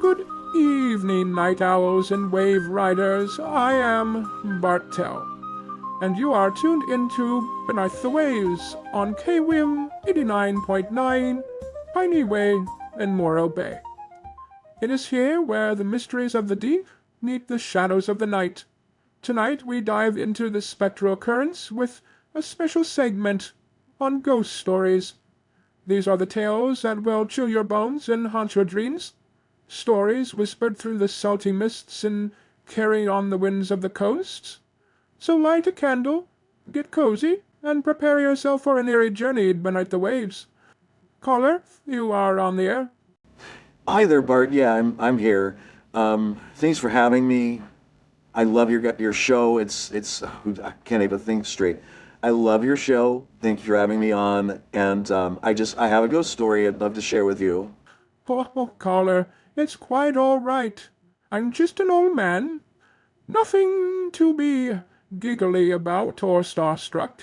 Good evening, night owls and wave riders. I am Bartel, and you are tuned into Beneath the Waves on KWIMM 89.9, Piney Way in Morro Bay. It is here where the mysteries of the deep meet the shadows of the night. Tonight we dive into the spectral currents with a special segment on ghost stories. These are the tales that will chill your bones and haunt your dreams. Stories whispered through the salty mists and carried on the winds of the coast. So light a candle, get cozy, and prepare yourself for an eerie journey beneath the waves. Caller, you are on the air. Hi there, Bart. Yeah, I'm here. Thanks for having me. I love your show. I can't even think straight. I love your show. Thank you for having me on. And I have a ghost story I'd love to share with you. Oh, caller, it's quite all right. I'm just an old man. Nothing to be giggly about or starstruck.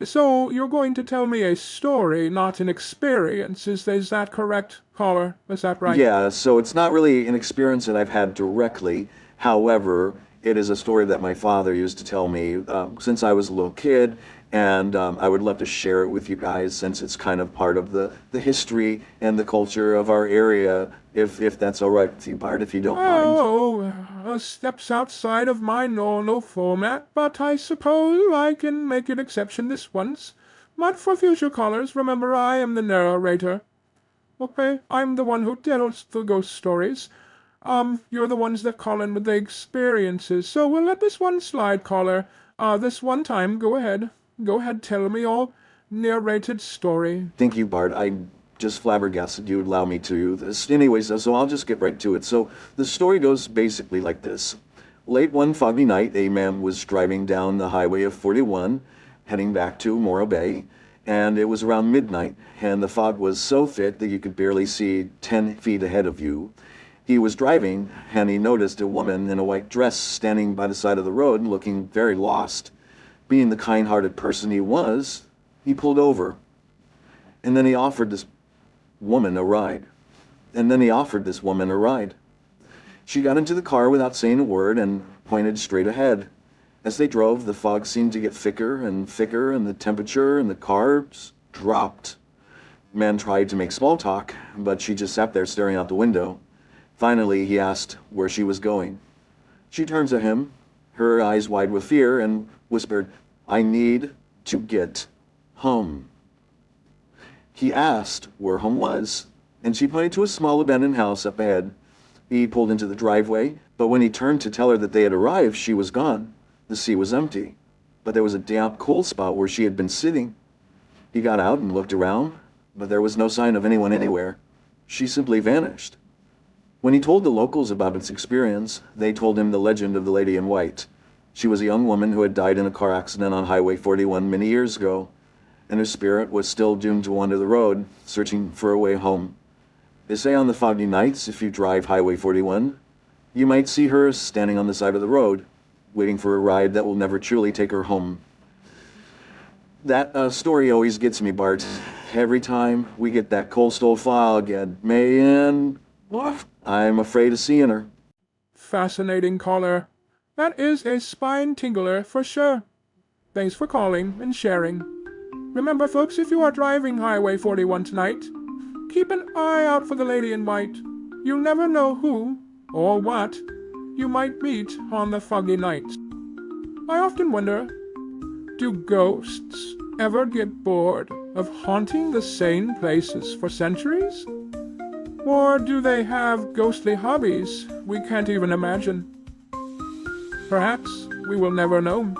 So you're going to tell me a story, not an experience. Is that correct, caller? Is that right? Yeah, so it's not really an experience that I've had directly. However, it is a story that my father used to tell me since I was a little kid, and I would love to share it with you guys since it's kind of part of the history and the culture of our area, if that's all right with you, Bart, if you don't mind. Steps outside of my normal format, but I suppose I can make an exception this once. But for future callers, remember I am the narrator. Okay, I'm the one who tells the ghost stories. You're the ones that call in with the experiences, so we'll let this one slide, caller. This one time, go ahead. Go ahead, tell me your narrated story. Thank you, Bart. I just flabbergasted you would allow me to do this. Anyways, so I'll just get right to it. So the story goes basically like this. Late one foggy night, a man was driving down the highway of 41, heading back to Morro Bay, and it was around midnight, and the fog was so thick that you could barely see 10 feet ahead of you. He was driving, and he noticed a woman in a white dress standing by the side of the road, looking very lost. Being the kind-hearted person he was, he pulled over. And then he offered this woman a ride. She got into the car without saying a word and pointed straight ahead. As they drove, the fog seemed to get thicker, and the temperature in the cars dropped. The man tried to make small talk, but she just sat there staring out the window. Finally, he asked where she was going. She turned to him, her eyes wide with fear, and whispered, "I need to get home." He asked where home was, and she pointed to a small abandoned house up ahead. He pulled into the driveway, but when he turned to tell her that they had arrived, she was gone. The seat was empty, but there was a damp, cold spot where she had been sitting. He got out and looked around, but there was no sign of anyone anywhere. She simply vanished. When he told the locals about his experience, they told him the legend of the lady in white. She was a young woman who had died in a car accident on Highway 41 many years ago, and her spirit was still doomed to wander the road, searching for a way home. They say on the foggy nights, if you drive Highway 41, you might see her standing on the side of the road, waiting for a ride that will never truly take her home. That story always gets me, Bart. Every time we get that coastal fog at May and I'm afraid of seeing her. Fascinating, caller. That is a spine tingler for sure. Thanks for calling and sharing. Remember, folks, if you are driving Highway 41 tonight, keep an eye out for the lady in white. You never know who or what you might meet on the foggy night. I often wonder, do ghosts ever get bored of haunting the same places for centuries? Or do they have ghostly hobbies we can't even imagine? Perhaps we will never know.